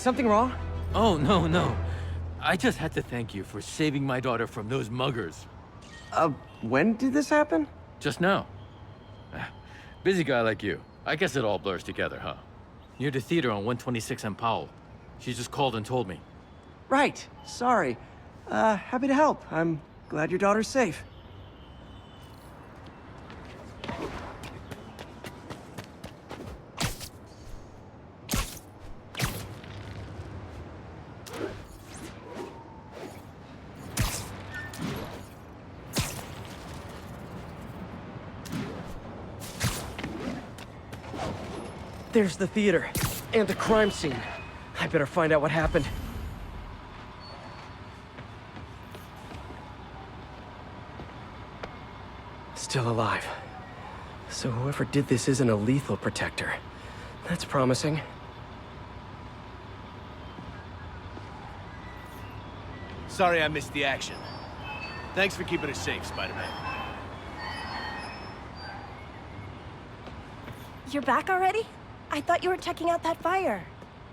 Something wrong? Oh, no, no. I just had to thank you for saving my daughter from those muggers. When did this happen? Just now. Busy guy like you. I guess it all blurs together, huh? Near the theater on 126 and Powell. She just called and told me. Right. Sorry. Happy to help. I'm glad your daughter's safe. There's the theater, and the crime scene. I better find out what happened. Still alive. So whoever did this isn't a lethal protector. That's promising. Sorry I missed the action. Thanks for keeping us safe, Spider-Man. You're back already? I thought you were checking out that fire.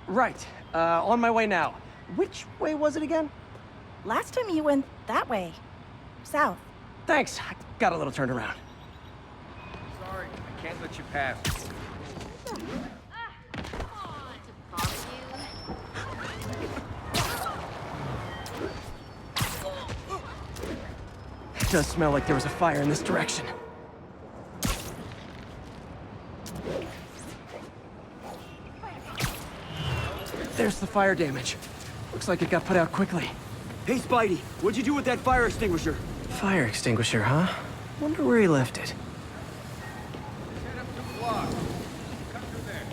Right. On my way now. Which way was it again? Last time you went that way. South. Thanks. I got a little turned around. Sorry, I can't let you pass. It does smell like there was a fire in this direction. There's the fire damage. Looks like it got put out quickly. Hey, Spidey, what'd you do with that fire extinguisher? Fire extinguisher, huh? Wonder where he left it. Head up the block. Cut through there.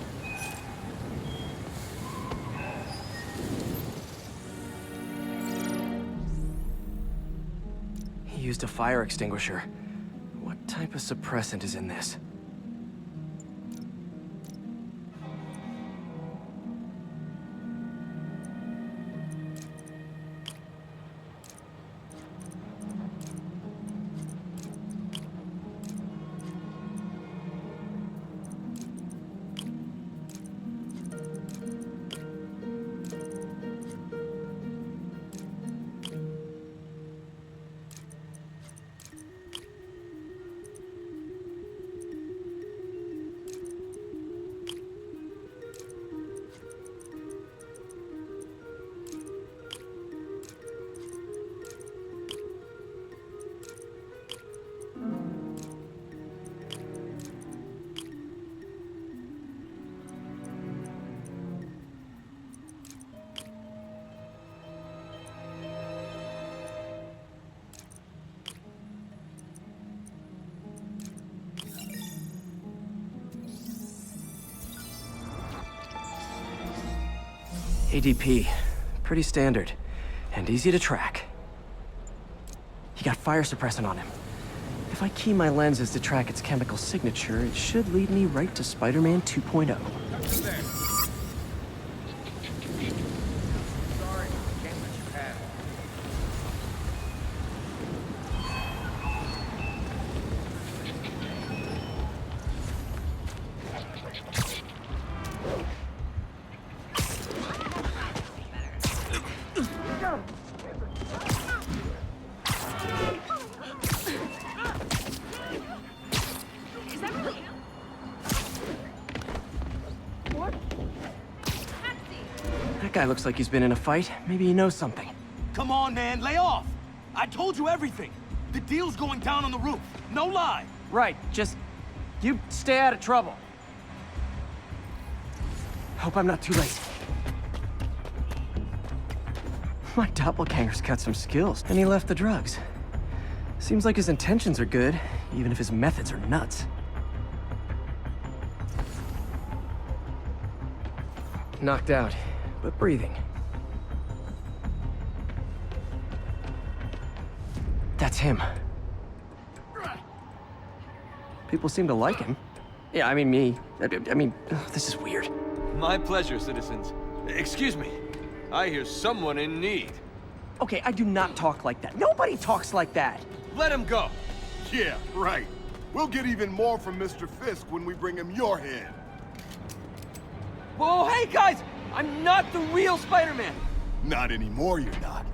He used a fire extinguisher. What type of suppressant is in this? ADP. Pretty standard. And easy to track. He got fire suppressant on him. If I key my lenses to track its chemical signature, it should lead me right to Spider-Man 2.0. Cut through there. Sorry, I can't let you pass. That guy looks like he's been in a fight. Maybe he knows something. Come on, man, lay off! I told you everything! The deal's going down on the roof, no lie! Right, just... you stay out of trouble. Hope I'm not too late. My doppelganger's got some skills, and he left the drugs. Seems like his intentions are good, even if his methods are nuts. Knocked out, but breathing. That's him. People seem to like him. Yeah, I mean me. I mean, this is weird. My pleasure, citizens. Excuse me. I hear someone in need. Okay, I do not talk like that. Nobody talks like that. Let him go. Yeah, right. We'll get even more from Mr. Fisk when we bring him your head. Whoa, hey guys! I'm not the real Spider-Man. Not anymore, you're not.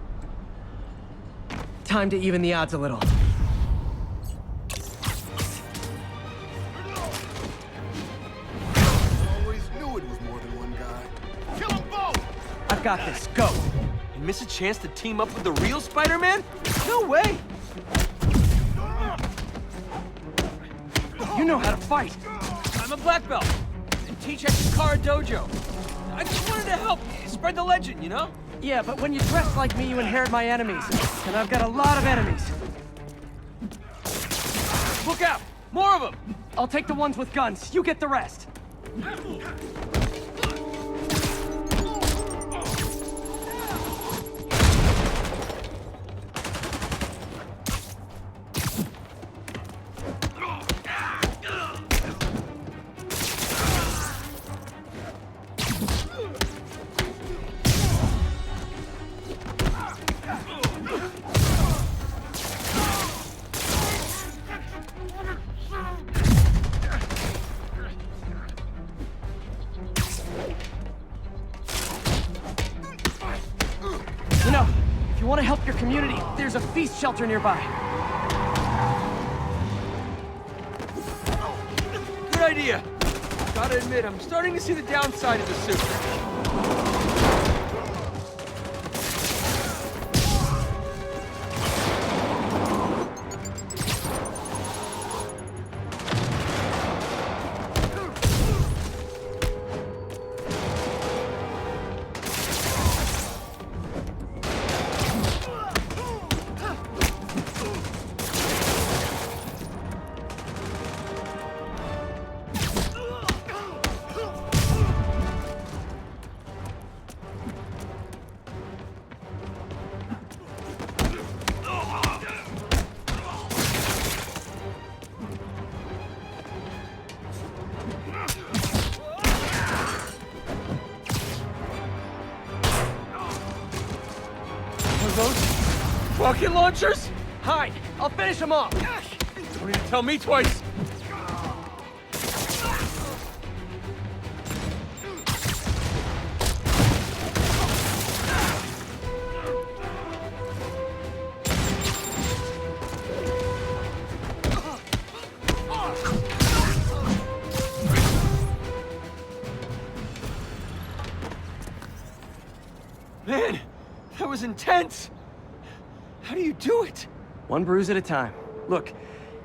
Time to even the odds a little. Always knew it was more than one guy. Kill them both! I've got this. Go. And miss a chance to team up with the real Spider-Man? No way. You know how to fight. I'm a black belt and teach at Chikara Dojo. I just wanted to help spread the legend, you know? Yeah, but when you dress like me, you inherit my enemies. And I've got a lot of enemies. Look out! More of them! I'll take the ones with guns. You get the rest. You know, if you want to help your community, there's a feast shelter nearby. Good idea. Gotta admit, I'm starting to see the downside of the suit. Those rocket launchers? Hide. I'll finish them off. Don't need to tell me twice. Man, that was intense. How do you do it? One bruise at a time. Look,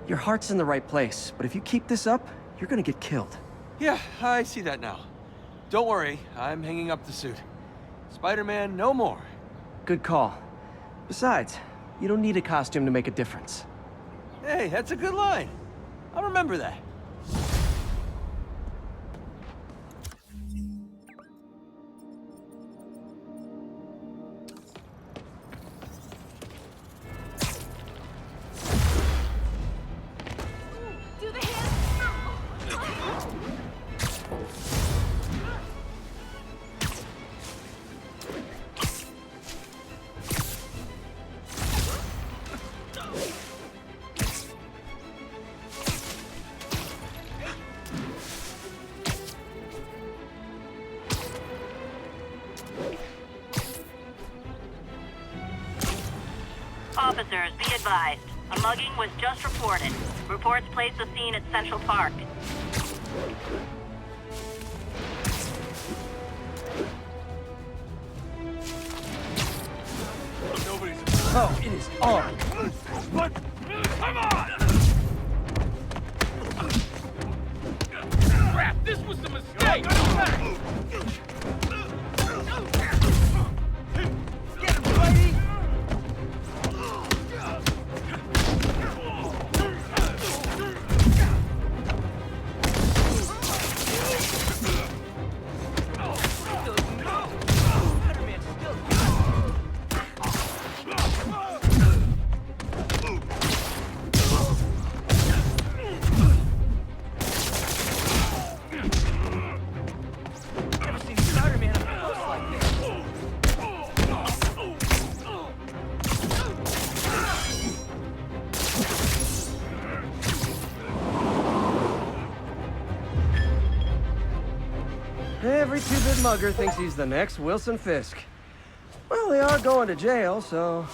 your heart's in the right place, but if you keep this up, you're gonna get killed. Yeah, I see that now. Don't worry, I'm hanging up the suit. Spider-Man, no more. Good call. Besides, you don't need a costume to make a difference. Hey, that's a good line. I'll remember that. Do the hand. Officers, be advised. A mugging was just reported. Reports place the scene at Central Park. Oh, it is on. What? Come on! Crap, this was the mistake! Get him, Spidey! Spider-Man's still every two-bit mugger thinks he's the next Wilson Fisk. Well, they are going to jail, so...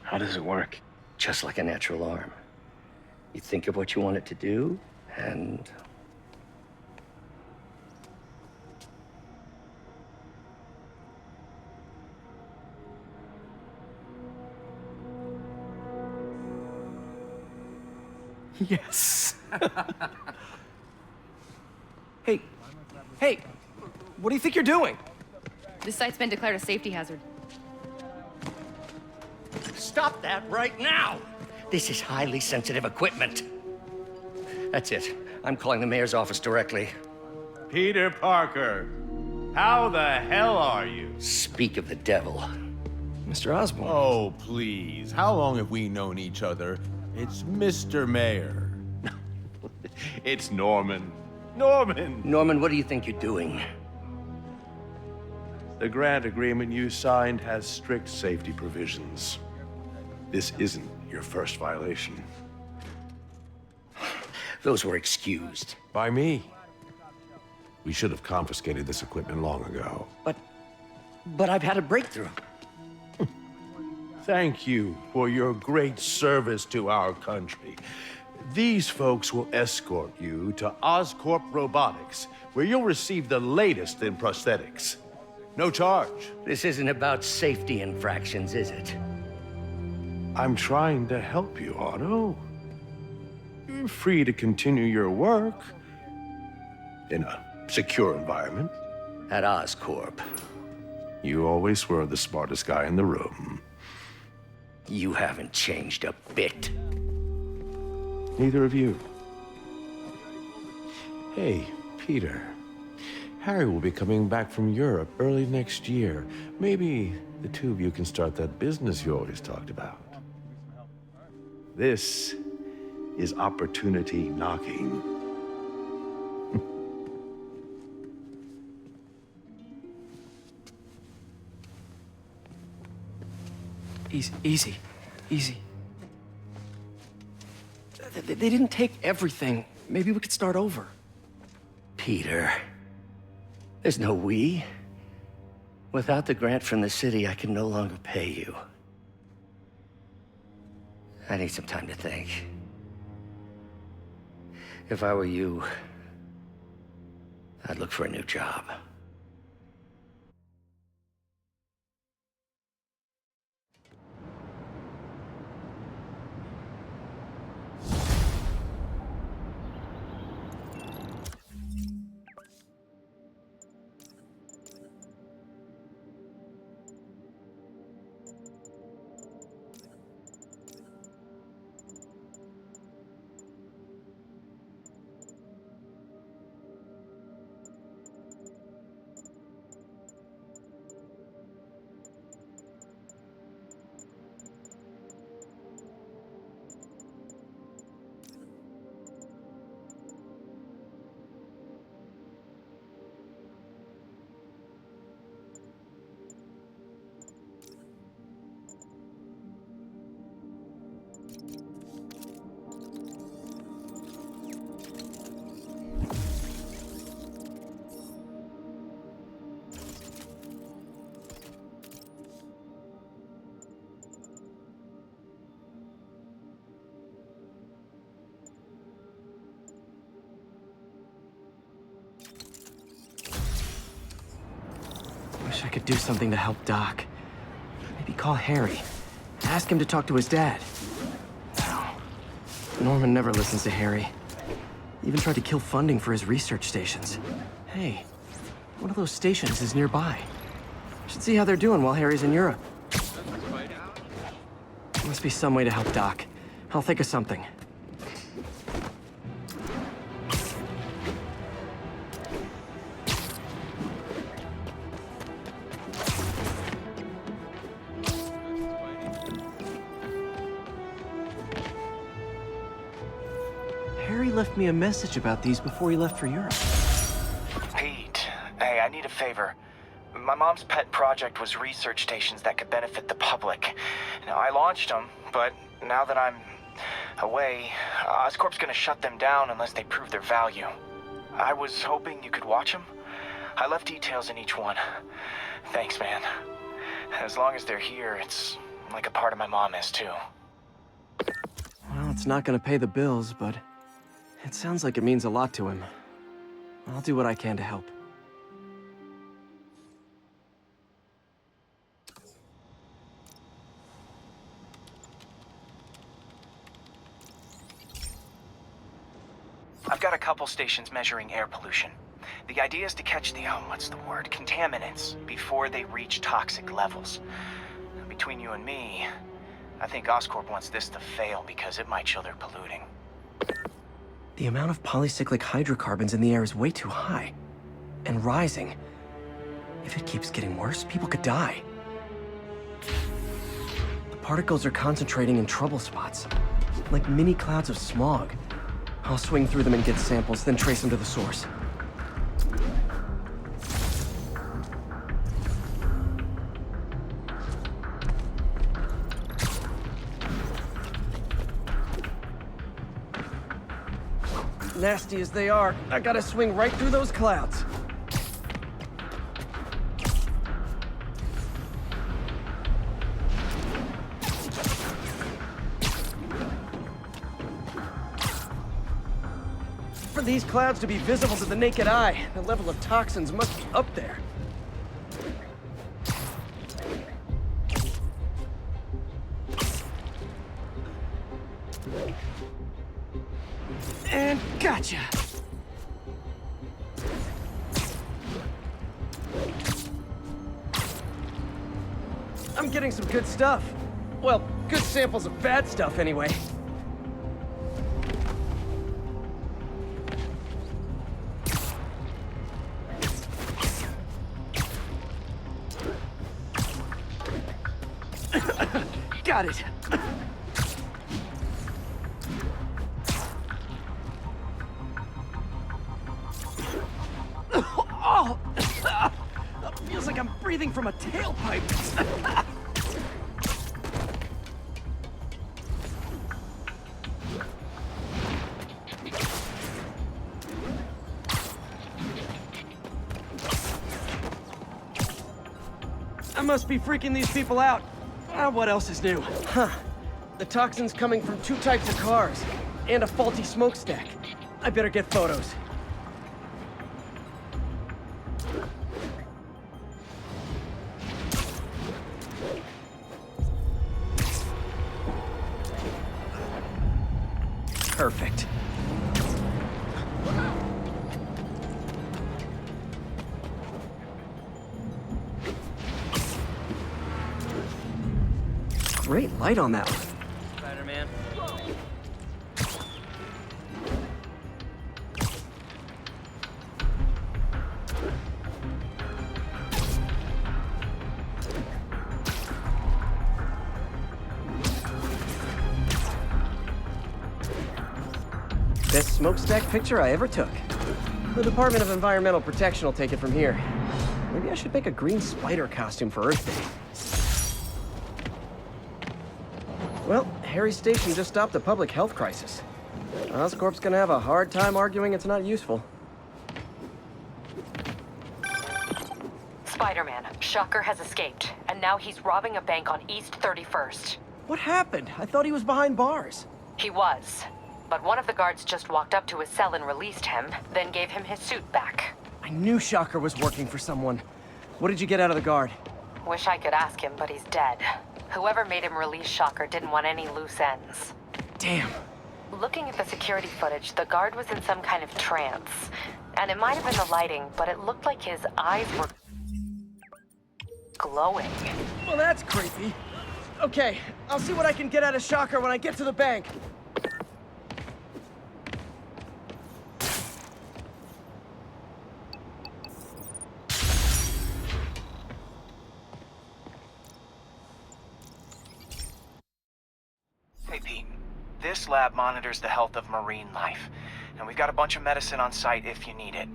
How does it work? Just like a natural arm. You think of what you want it to do, and... Yes. Hey, what do you think you're doing? This site's been declared a safety hazard. Stop that right now! This is highly sensitive equipment. That's it. I'm calling the mayor's office directly. Peter Parker, how the hell are you? Speak of the devil. Mr. Osborn. Oh, please. How long have we known each other? It's Mr. Mayor. It's Norman. Norman! Norman, what do you think you're doing? The grant agreement you signed has strict safety provisions. This isn't your first violation. Those were excused. By me. We should have confiscated this equipment long ago. But I've had a breakthrough. Thank you for your great service to our country. These folks will escort you to Oscorp Robotics, where you'll receive the latest in prosthetics. No charge. This isn't about safety infractions, is it? I'm trying to help you, Otto. You're free to continue your work in a secure environment. At Oscorp. You always were the smartest guy in the room. You haven't changed a bit. Neither of you. Hey, Peter. Harry will be coming back from Europe early next year. Maybe the two of you can start that business you always talked about. This is opportunity knocking. Easy. They didn't take everything. Maybe we could start over. Peter, there's no we. Without the grant from the city, I can no longer pay you. I need some time to think. If I were you, I'd look for a new job. Wish I could do something to help Doc. Maybe call Harry. Ask him to talk to his dad. No. Norman never listens to Harry. Even tried to kill funding for his research stations. Hey, one of those stations is nearby. Should see how they're doing while Harry's in Europe. Must be some way to help Doc. I'll think of something. Harry left me a message about these before he left for Europe. Pete, hey, I need a favor. My mom's pet project was research stations that could benefit the public. Now, I launched them, but now that I'm away, Oscorp's gonna shut them down unless they prove their value. I was hoping you could watch them. I left details in each one. Thanks, man. As long as they're here, it's like a part of my mom is, too. Well, it's not gonna pay the bills, but it sounds like it means a lot to him. I'll do what I can to help. I've got a couple stations measuring air pollution. The idea is to catch the, contaminants before they reach toxic levels. Between you and me, I think Oscorp wants this to fail because it might show they're polluting. The amount of polycyclic hydrocarbons in the air is way too high. And rising. If it keeps getting worse, people could die. The particles are concentrating in trouble spots, like mini clouds of smog. I'll swing through them and get samples, then trace them to the source. Nasty as they are, I gotta swing right through those clouds. For these clouds to be visible to the naked eye, the level of toxins must be up there. And gotcha! I'm getting some good stuff. Well, good samples of bad stuff anyway. Got it. Oh! Feels like I'm breathing from a tailpipe. I must be freaking these people out. What else is new? Huh. The toxin's coming from 2 types of cars, and a faulty smokestack. I better get photos. Perfect. Great light on that one. Spider-Man. Best smokestack picture I ever took. The Department of Environmental Protection will take it from here. Maybe I should make a green spider costume for Earth Day. Well, Harry's station just stopped a public health crisis. Oscorp's gonna have a hard time arguing it's not useful. Spider-Man, Shocker has escaped, and now he's robbing a bank on East 31st. What happened? I thought he was behind bars. He was. But one of the guards just walked up to his cell and released him, then gave him his suit back. I knew Shocker was working for someone. What did you get out of the guard? Wish I could ask him, but he's dead. Whoever made him release Shocker didn't want any loose ends. Damn. Looking at the security footage, the guard was in some kind of trance. And it might have been the lighting, but it looked like his eyes were glowing. Well, that's creepy. Okay, I'll see what I can get out of Shocker when I get to the bank. Hey, Pete. This lab monitors the health of marine life, and we've got a bunch of medicine on site if you need it.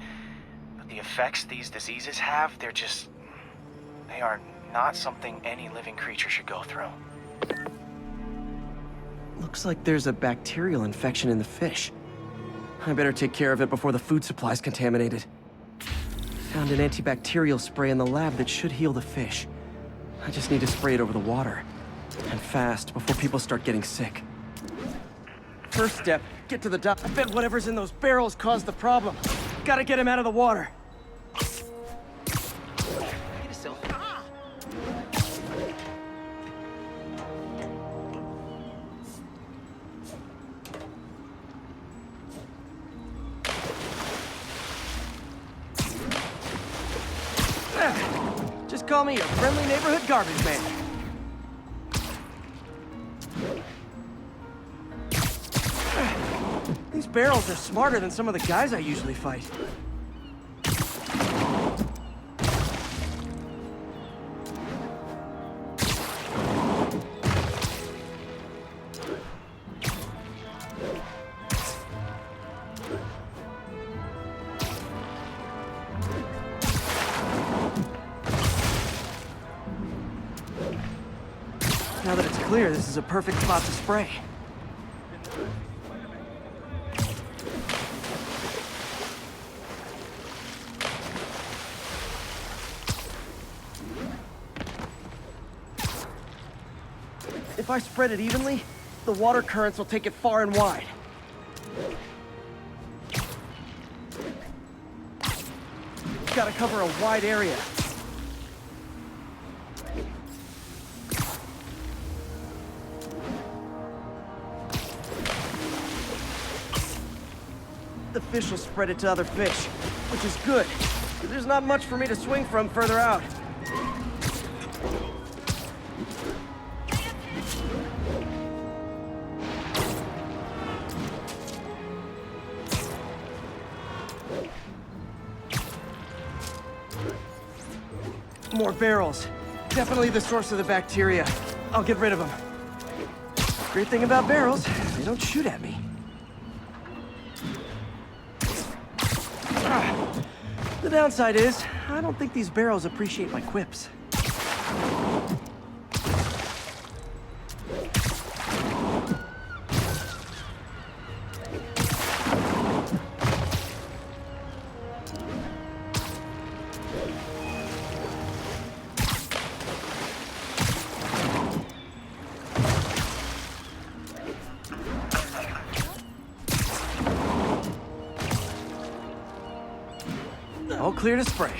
But the effects these diseases have, they are not something any living creature should go through. Looks like there's a bacterial infection in the fish. I better take care of it before the food supply's contaminated. Found an antibacterial spray in the lab that should heal the fish. I just need to spray it over the water. And fast, before people start getting sick. First step, get to the dock. I bet whatever's in those barrels caused the problem. Gotta get him out of the water. Just call me a friendly neighborhood garbage man. These barrels are smarter than some of the guys I usually fight. Now that it's clear, this is a perfect spot to spray. If I spread it evenly, the water currents will take it far and wide. Gotta cover a wide area. The fish will spread it to other fish, which is good, because there's not much for me to swing from further out. More barrels. Definitely the source of the bacteria. I'll get rid of them. Great thing about barrels, they don't shoot at me. The downside is, I don't think these barrels appreciate my quips. All clear to spray.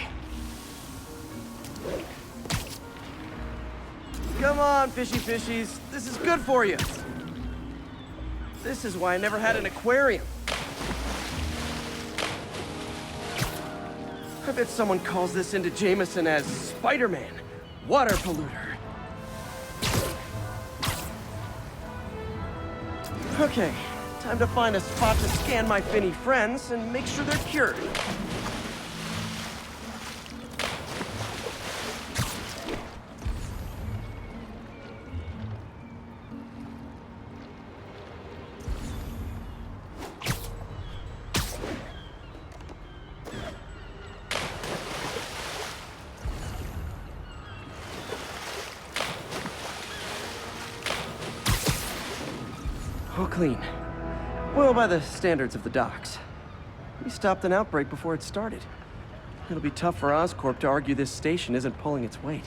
Come on, fishy fishies. This is good for you. This is why I never had an aquarium. I bet someone calls this into Jameson as Spider-Man, water polluter. Okay, time to find a spot to scan my finny friends and make sure they're cured. All clean. Well, by the standards of the docks. We stopped an outbreak before it started. It'll be tough for Oscorp to argue this station isn't pulling its weight.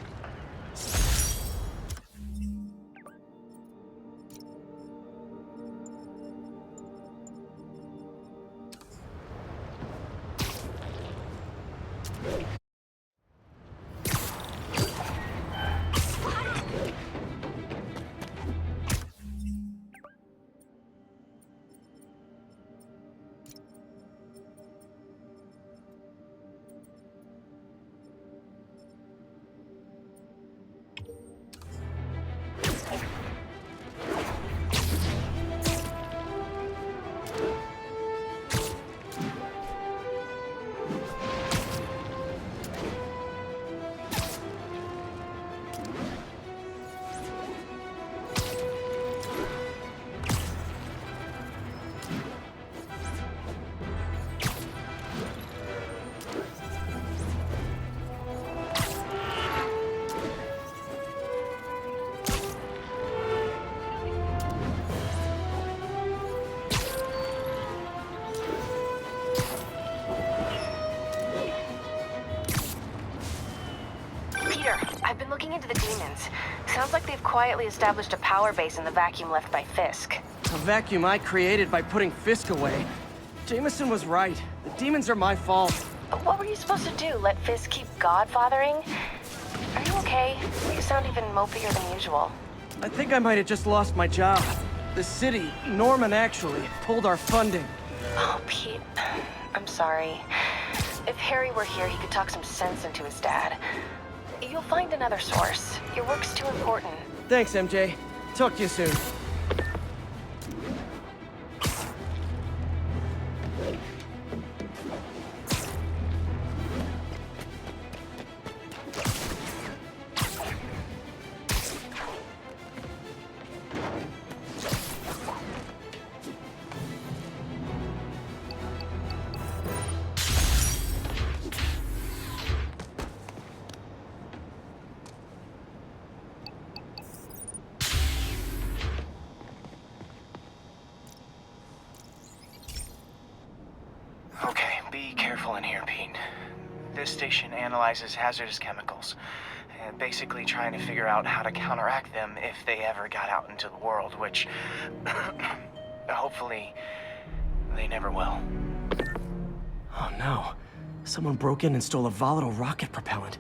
I've been looking into the demons. Sounds like they've quietly established a power base in the vacuum left by Fisk. A vacuum I created by putting Fisk away. Jameson was right. The demons are my fault. What were you supposed to do? Let Fisk keep godfathering? Are you okay? You sound even mopier than usual. I think I might have just lost my job. The city, Norman actually, pulled our funding. Oh, Pete. I'm sorry. If Harry were here, he could talk some sense into his dad. You'll find another source. Your work's too important. Thanks, MJ. Talk to you soon. Okay, be careful in here, Pete. This station analyzes hazardous chemicals, basically trying to figure out how to counteract them if they ever got out into the world, which hopefully they never will. Oh no. Someone broke in and stole a volatile rocket propellant.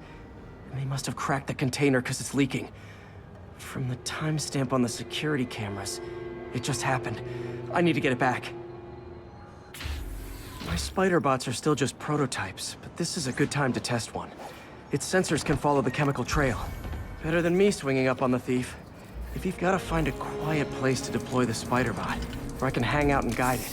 And they must have cracked the container because it's leaking. From the timestamp on the security cameras, it just happened. I need to get it back. My spider bots are still just prototypes, but this is a good time to test one. Its sensors can follow the chemical trail. Better than me swinging up on the thief. The thief gotta find a quiet place to deploy the spider bot, where I can hang out and guide it.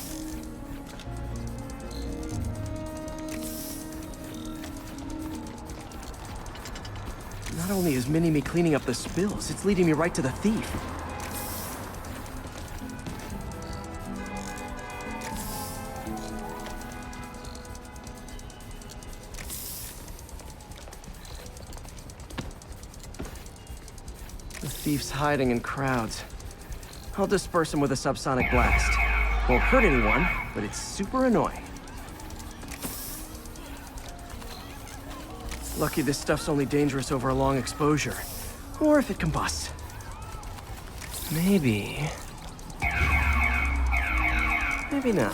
Not only is Mini-Me cleaning up the spills, it's leading me right to the thief. The thief's hiding in crowds. I'll disperse him with a subsonic blast. Won't hurt anyone, but it's super annoying. Lucky this stuff's only dangerous over a long exposure. Or if it combusts. Maybe... maybe not.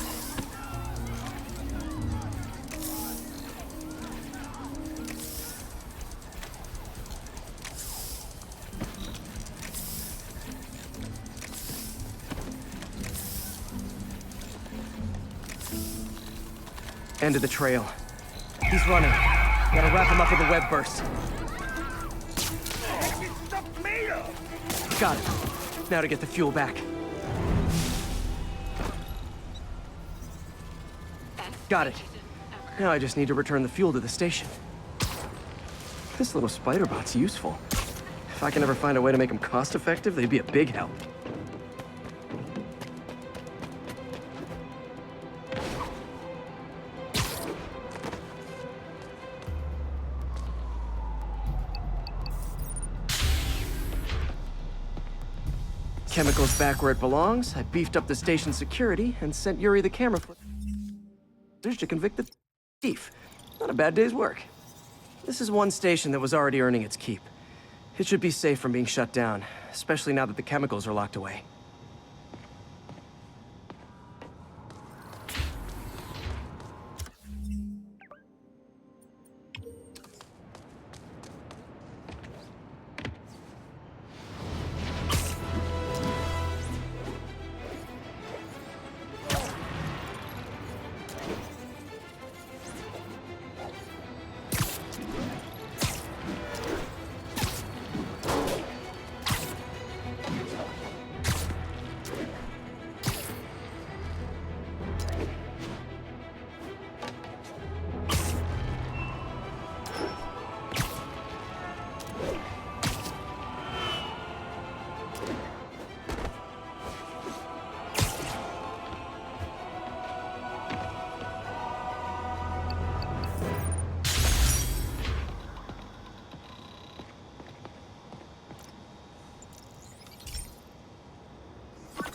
End of the trail. He's running. Gotta wrap him up with a web burst. Got it. Now to get the fuel back. Got it. Now I just need to return the fuel to the station. This little spider bot's useful. If I can ever find a way to make them cost-effective, they'd be a big help. Chemicals back where it belongs. I beefed up the station's security and sent Yuri the camera footage to convict the thief. Not a bad day's work. This is one station that was already earning its keep. It should be safe from being shut down, especially now that the chemicals are locked away.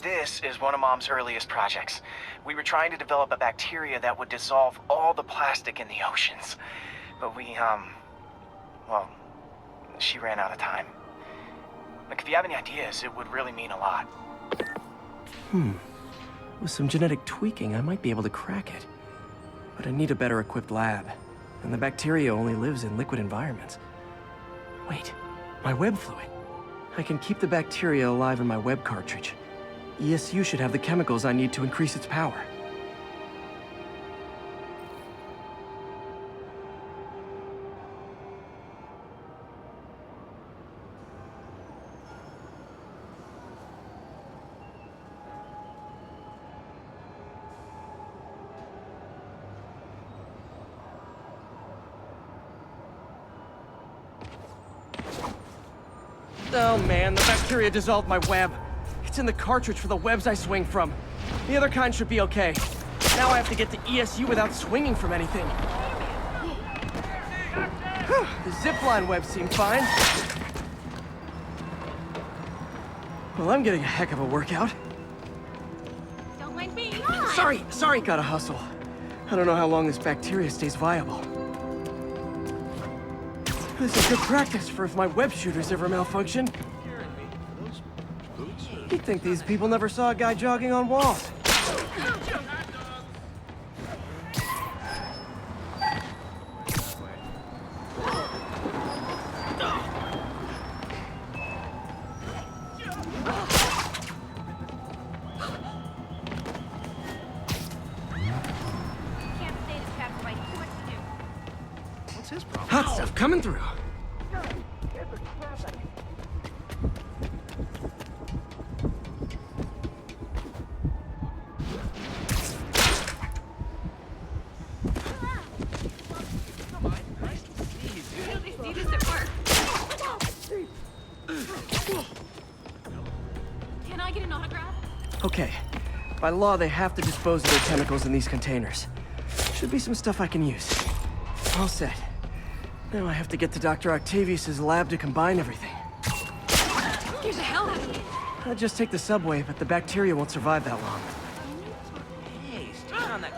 This is one of Mom's earliest projects. We were trying to develop a bacteria that would dissolve all the plastic in the oceans. But well, she ran out of time. Like, if you have any ideas, it would really mean a lot. With some genetic tweaking, I might be able to crack it. But I need a better equipped lab. And the bacteria only lives in liquid environments. Wait, my web fluid. I can keep the bacteria alive in my web cartridge. ESU should have the chemicals I need to increase its power. Oh man, the bacteria dissolved my web. It's in the cartridge for the webs I swing from. The other kind should be okay. Now I have to get to ESU without swinging from anything. The zipline webs seem fine. Well, I'm getting a heck of a workout. Don't mind me. Sorry, gotta hustle. I don't know how long this bacteria stays viable. This is good practice for if my web shooters ever malfunction. You'd think these people never saw a guy jogging on walls. Hot stuff coming through. Can I get an autograph? Okay. By law, they have to dispose of their chemicals in these containers. Should be some stuff I can use. All set. Now I have to get to Dr. Octavius's lab to combine everything. Get the hell out of here. I'll just take the subway, but the bacteria won't survive that long. Hey, stay on that.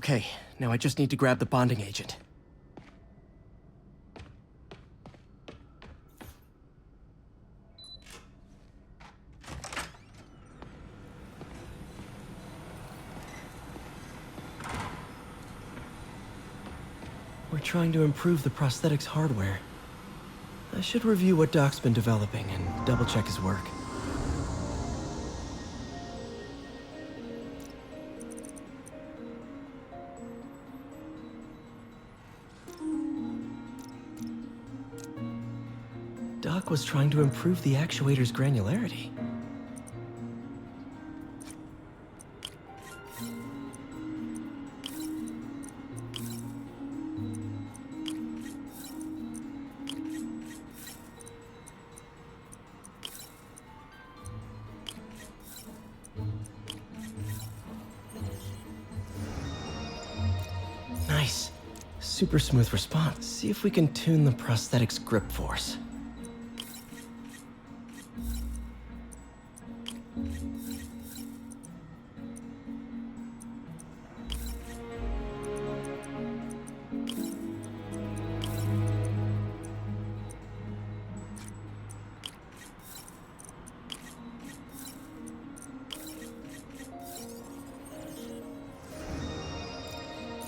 Okay, now I just need to grab the bonding agent. We're trying to improve the prosthetics hardware. I should review what Doc's been developing and double-check his work. Doc was trying to improve the actuator's granularity. Nice. Super smooth response. See if we can tune the prosthetic's grip force.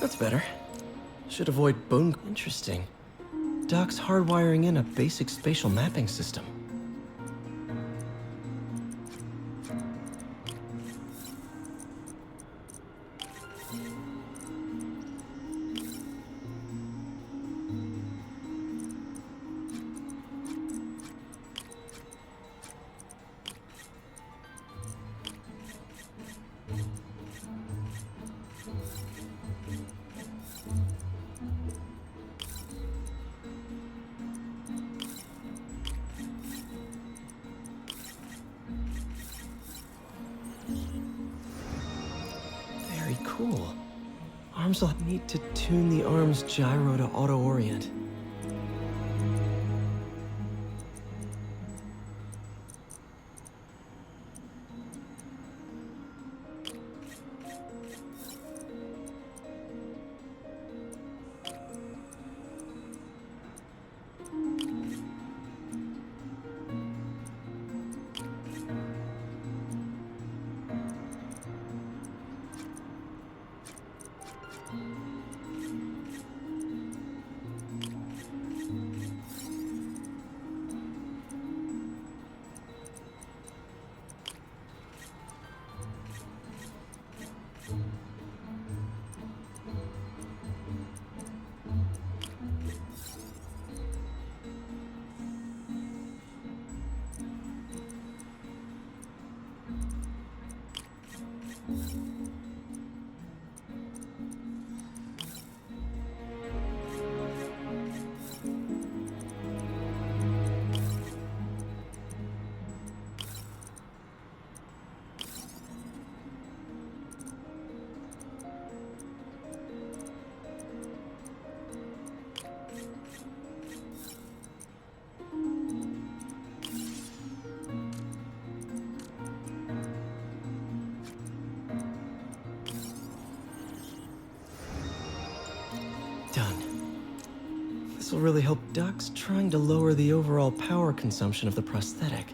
That's better. Should avoid bone... Interesting. Doc's hardwiring in a basic spatial mapping system. Very cool. Arms will need to tune the arm's gyro to auto-orient. Done. This will really help. Doc's trying to lower the overall power consumption of the prosthetic.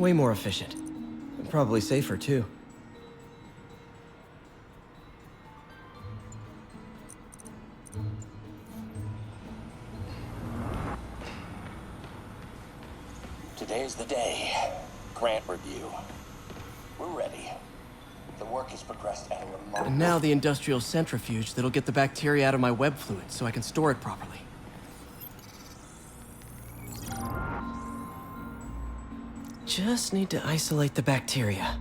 Way more efficient. And probably safer, too. Today's the day. Grant review. We're ready. The work has progressed at a remarkable... And now the industrial centrifuge that'll get the bacteria out of my web fluid so I can store it properly. Just need to isolate the bacteria.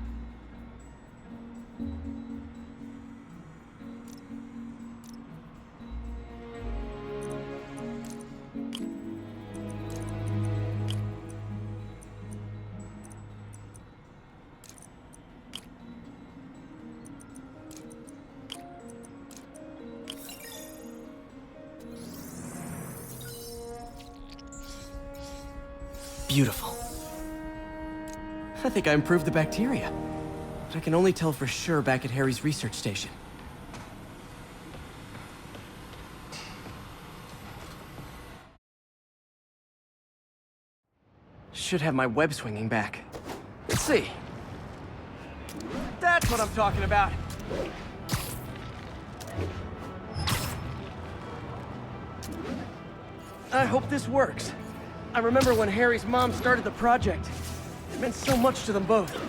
Beautiful. I think I improved the bacteria. But I can only tell for sure back at Harry's research station. Should have my web swinging back. Let's see. That's what I'm talking about. I hope this works. I remember when Harry's mom started the project. It meant so much to them both.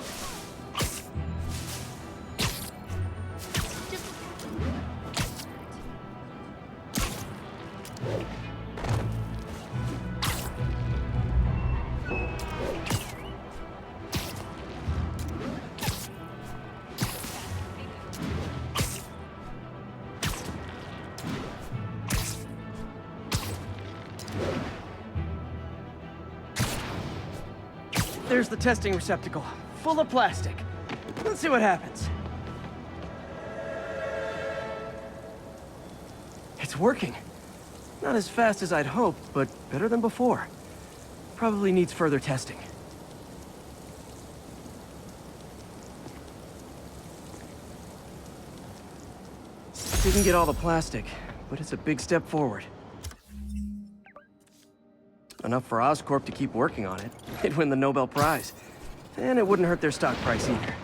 There's the testing receptacle, full of plastic. Let's see what happens. It's working. Not as fast as I'd hoped, but better than before. Probably needs further testing. Didn't get all the plastic, but it's a big step forward. Enough for Oscorp to keep working on it. They'd win the Nobel Prize. And it wouldn't hurt their stock price either.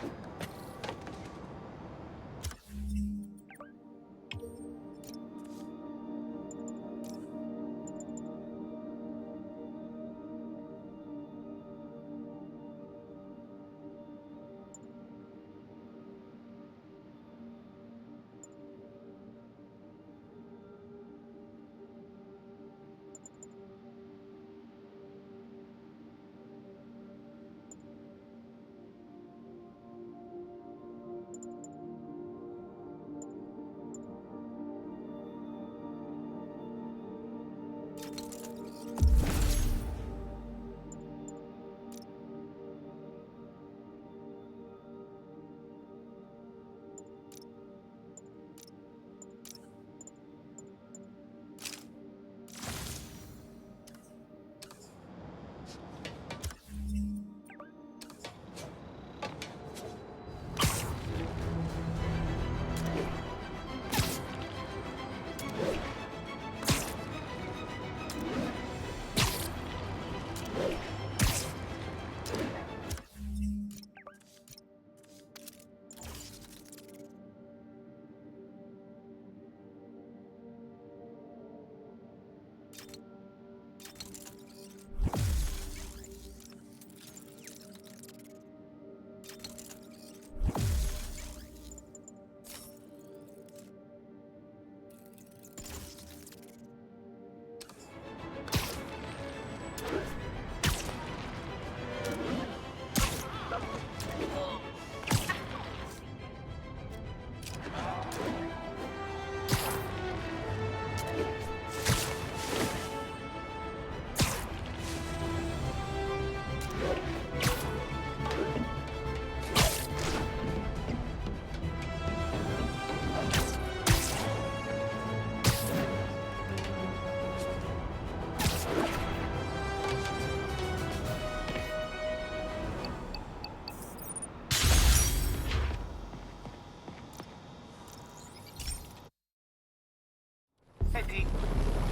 Hey, Pete.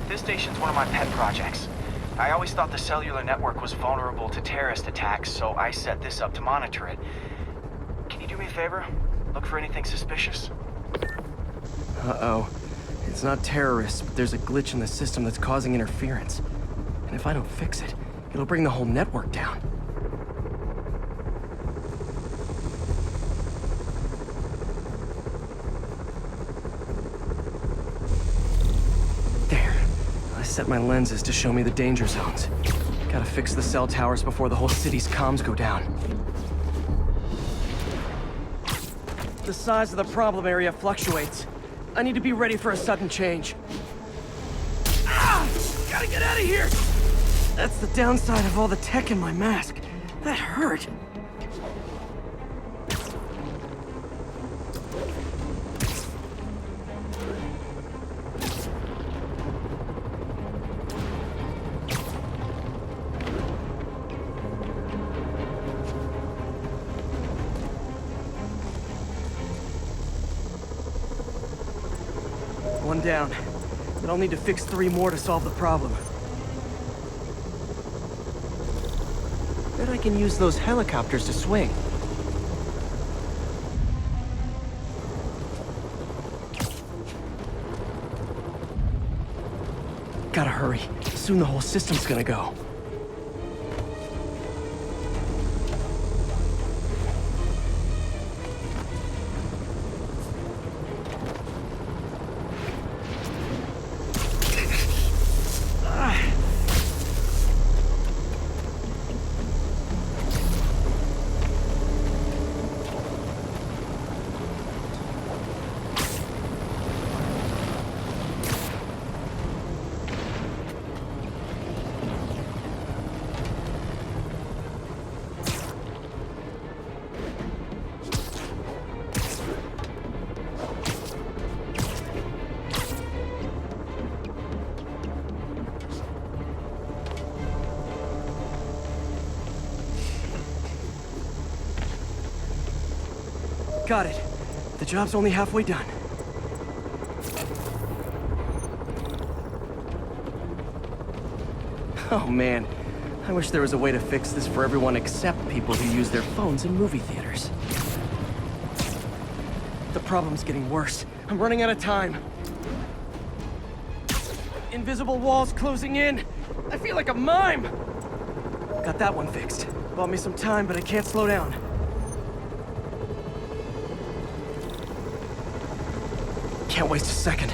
This station's one of my pet projects. I always thought the cellular network was vulnerable to terrorist attacks, so I set this up to monitor it. Can you do me a favor? Look for anything suspicious? Uh-oh. It's not terrorists, but there's a glitch in the system that's causing interference. And if I don't fix it, it'll bring the whole network down. There. I set my lenses to show me the danger zones. Gotta fix the cell towers before the whole city's comms go down. The size of the problem area fluctuates. I need to be ready for a sudden change. Ah! Gotta get out of here! That's the downside of all the tech in my mask. That hurt. One down, but I'll need to fix 3 more to solve the problem. Bet I can use those helicopters to swing. Gotta hurry. Soon the whole system's gonna go. Got it. The job's only halfway done. Oh man, I wish there was a way to fix this for everyone except people who use their phones in movie theaters. The problem's getting worse. I'm running out of time. Invisible walls closing in. I feel like a mime. Got that one fixed. Bought me some time, but I can't slow down. Can't waste a second.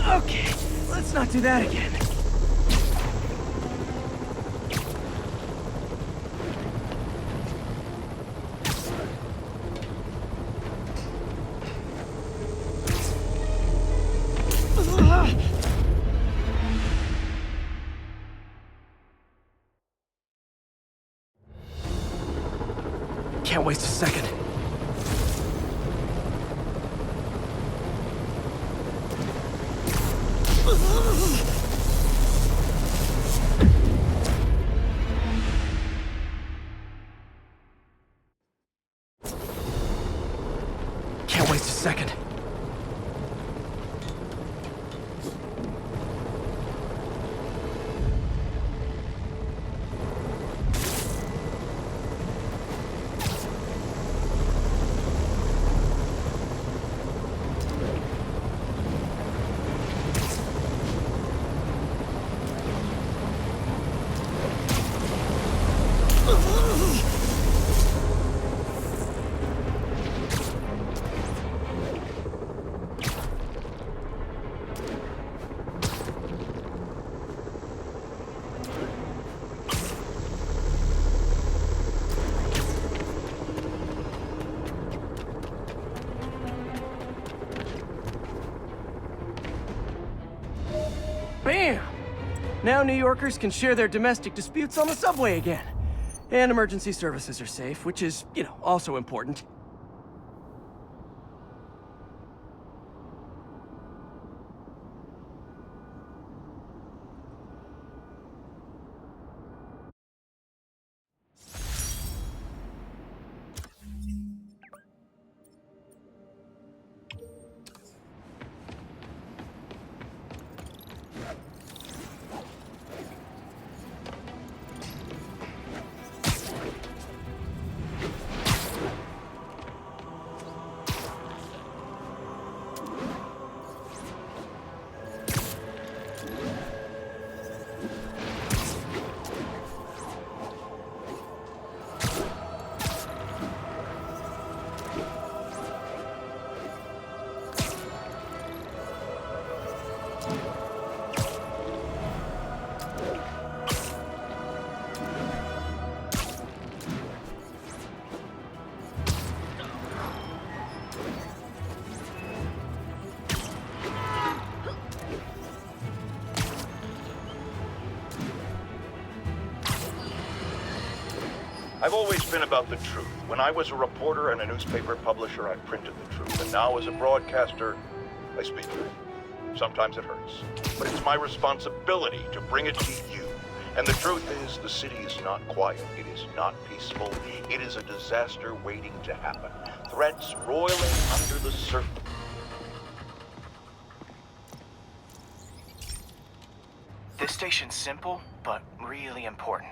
Okay, let's not do that again. Can't waste a second. Can't waste a second. Bam! Now New Yorkers can share their domestic disputes on the subway again. And emergency services are safe, which is, you know, also important. I've always been about the truth. When I was a reporter and a newspaper publisher, I printed the truth. And now as a broadcaster, I speak it. Sometimes it hurts. But it's my responsibility to bring it to you. And the truth is, the city is not quiet. It is not peaceful. It is a disaster waiting to happen. Threats roiling under the surface. This station's simple, but really important.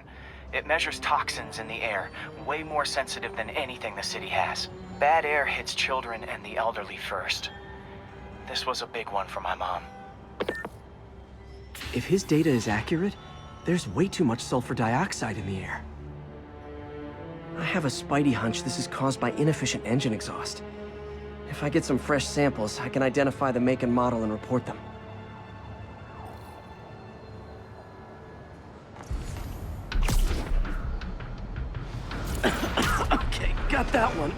It measures toxins in the air, way more sensitive than anything the city has. Bad air hits children and the elderly first. This was a big one for my mom. If his data is accurate, there's way too much sulfur dioxide in the air. I have a spidey hunch this is caused by inefficient engine exhaust. If I get some fresh samples, I can identify the make and model and report them. Okay, got that one.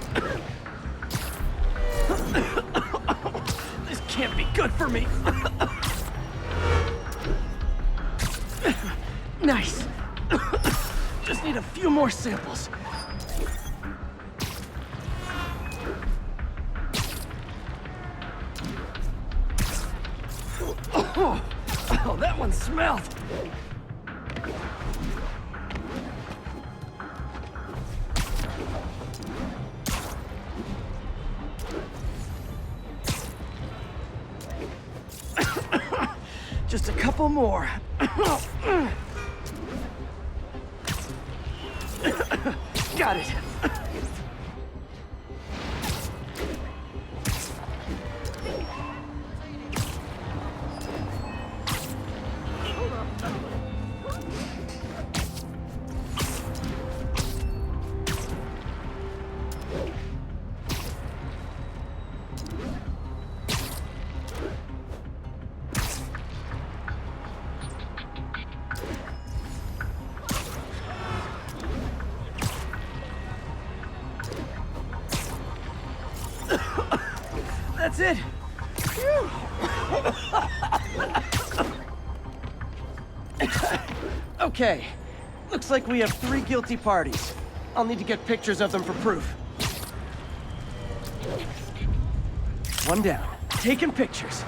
This can't be good for me. Nice. Just need a few more samples. Oh, that one smelled. Just a couple more. Got it. That's it. Phew. Okay, looks like we have 3 guilty parties. I'll need to get pictures of them for proof. One down, taking pictures.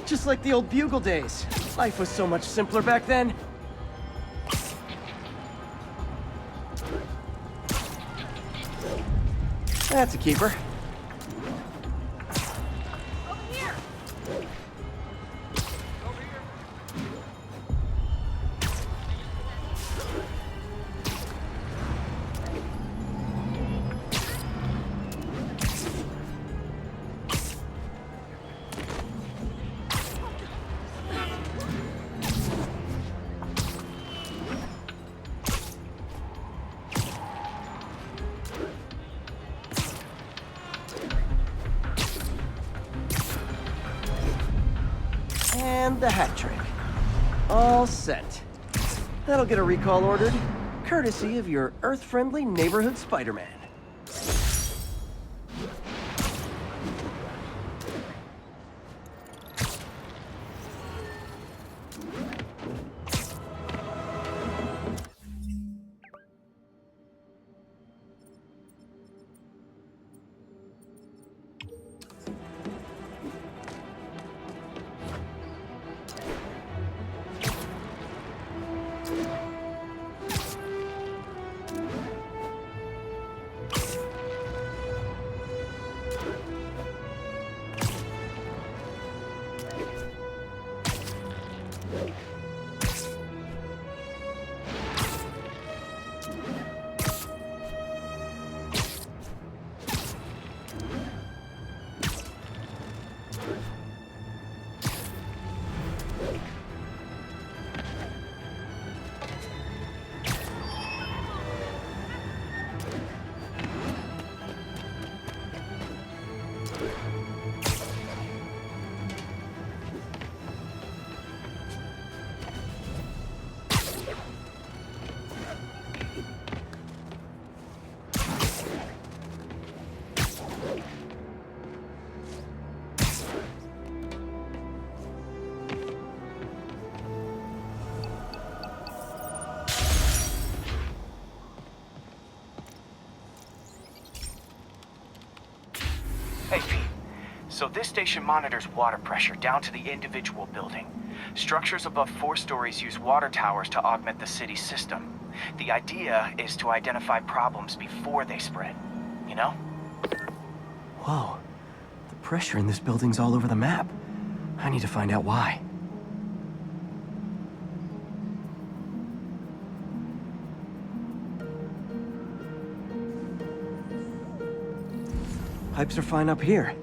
Just like the old Bugle days. Life was so much simpler back then. That's a keeper. And the hat trick. All set. That'll get a recall ordered, courtesy of your Earth-friendly neighborhood Spider-Man. Hey, Pete. So this station monitors water pressure down to the individual building. Structures above 4 stories use water towers to augment the city's system. The idea is to identify problems before they spread, you know? Whoa. The pressure in this building's all over the map. I need to find out why. Pipes are fine up here.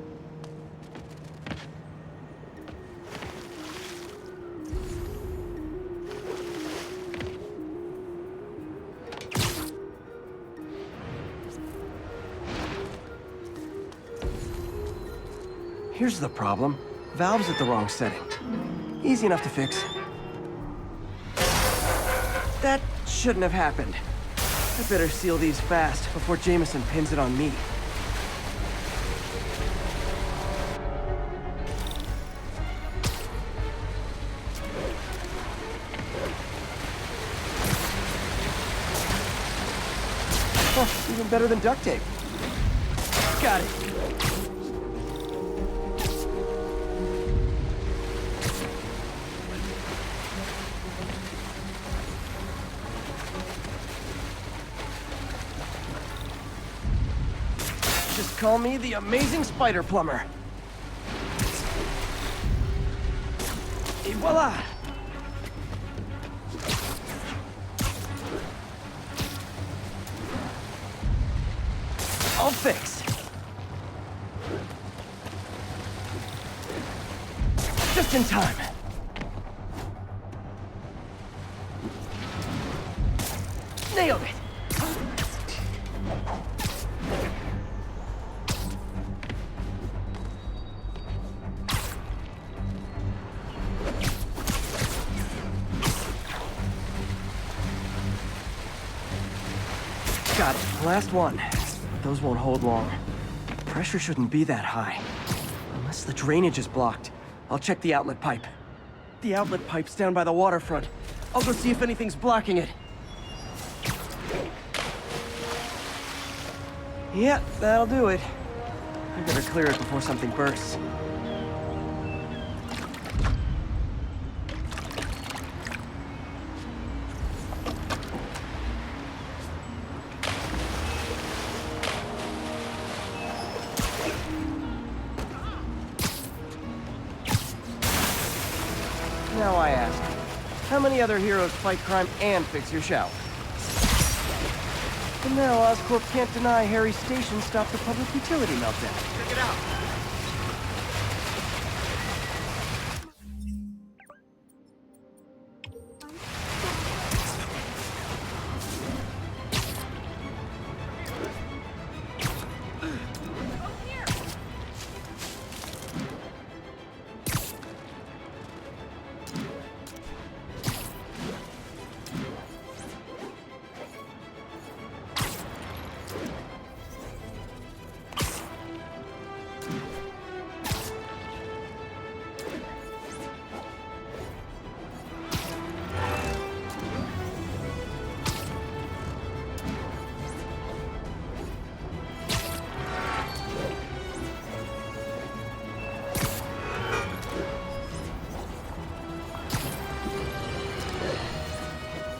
Here's the problem. Valve's at the wrong setting. Easy enough to fix. That shouldn't have happened. I better seal these fast before Jameson pins it on me. Oh, even better than duct tape. Got it. Just call me the amazing spider plumber. Et voila! All fixed. Just in time. Nailed it. Got it. Last one. Those won't hold long. Pressure shouldn't be that high. Unless the drainage is blocked. I'll check the outlet pipe. The outlet pipe's down by the waterfront. I'll go see if anything's blocking it. Yeah, that'll do it. I better clear it before something bursts. Now I ask, how many other heroes fight crime and fix your shower? And now Oscorp can't deny Harry's station stopped the public utility meltdown. Check it out.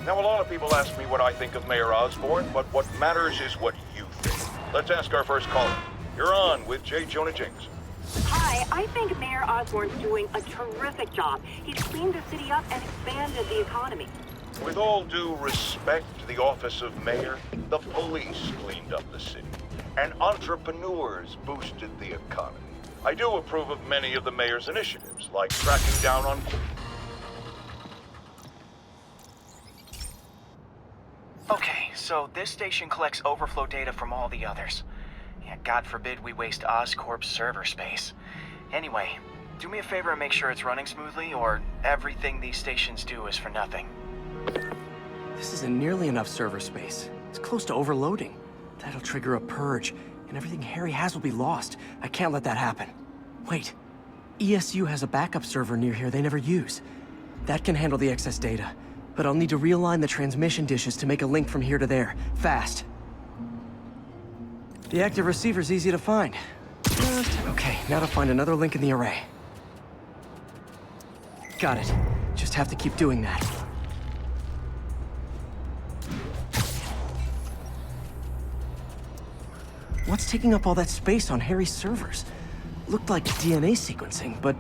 Now, a lot of people ask me what I think of Mayor Osborn, but what matters is what you think. Let's ask our first caller. You're on with J. Jonah James. Hi, I think Mayor Osborn's doing a terrific job. He's cleaned the city up and expanded the economy. With all due respect to the office of mayor, the police cleaned up the city, and entrepreneurs boosted the economy. I do approve of many of the mayor's initiatives, like cracking down on... Okay, so this station collects overflow data from all the others. Yeah, God forbid we waste Oscorp's server space. Anyway, do me a favor and make sure it's running smoothly, or everything these stations do is for nothing. This isn't nearly enough server space. It's close to overloading. That'll trigger a purge, and everything Harry has will be lost. I can't let that happen. Wait. ESU has a backup server near here they never use. That can handle the excess data, but I'll need to realign the transmission dishes to make a link from here to there, fast. The active receiver's easy to find. Okay, now to find another link in the array. Got it. Just have to keep doing that. What's taking up all that space on Harry's servers? Looked like DNA sequencing, but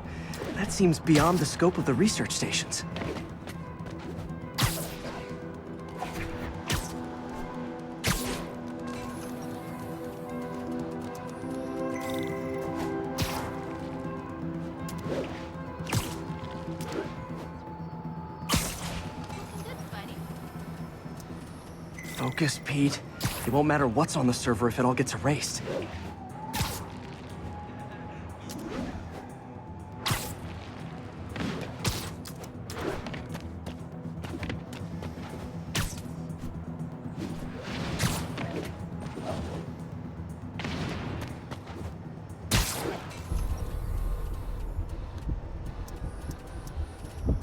that seems beyond the scope of the research stations. Focus, Pete. It won't matter what's on the server if it all gets erased.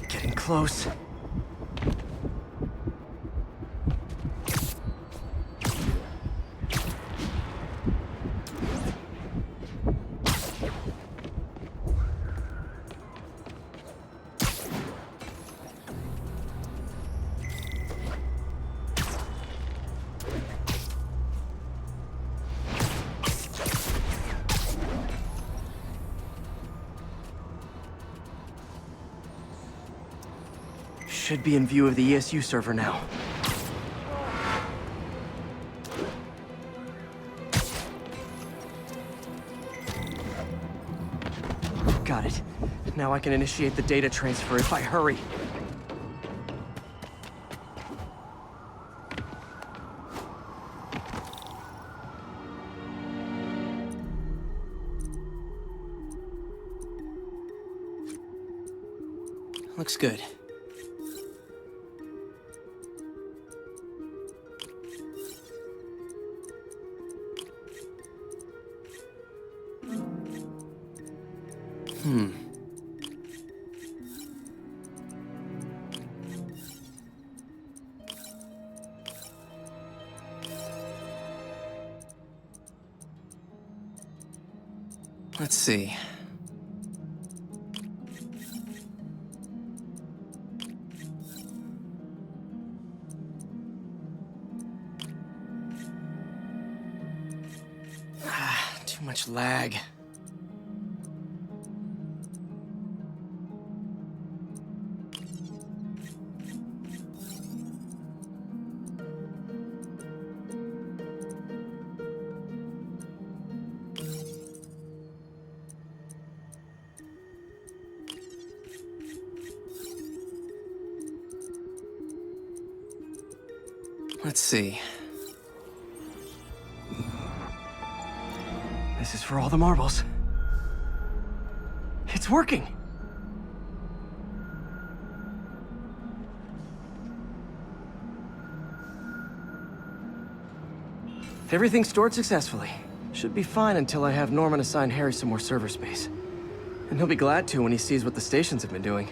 Getting close. Should be in view of the ESU server now. Got it. Now I can initiate the data transfer if I hurry. Looks good. Let's see. Too much lag. Let's see. This is for all the marbles. It's working! Everything's stored successfully. Should be fine until I have Norman assign Harry some more server space. And he'll be glad to when he sees what the stations have been doing.